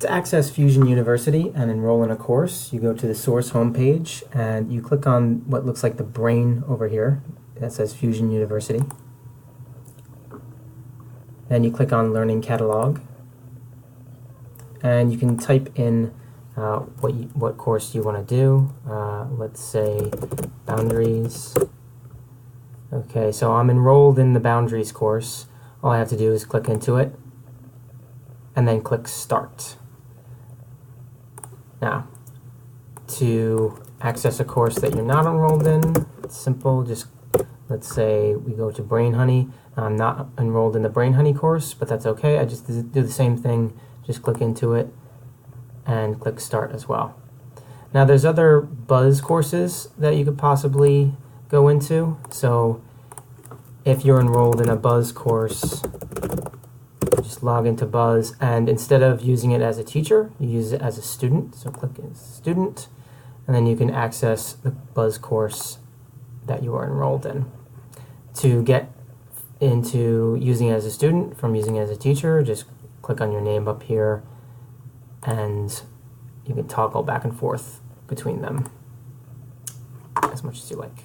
To access Fusion University and enroll in a course, you go to the source homepage and you click on what looks like the brain over here that says Fusion University. Then you click on Learning Catalog, and you can type in what course you want to do. Let's say Boundaries. Okay, so I'm enrolled in the Boundaries course. All I have to do is click into it and then click Start. Now, to access a course that you're not enrolled in, it's simple. Just let's say we go to Brain Honey. I'm not enrolled in the Brain Honey course, but that's okay. I just do the same thing. Just click into it and click Start as well. Now, there's other Buzz courses that you could possibly go into. So if you're enrolled in a Buzz course, just log into Buzz, and instead of using it as a teacher, you use it as a student. So click as Student, and then you can access the Buzz course that you are enrolled in. To get into using it as a student from using it as a teacher, just click on your name up here, and you can toggle back and forth between them as much as you like.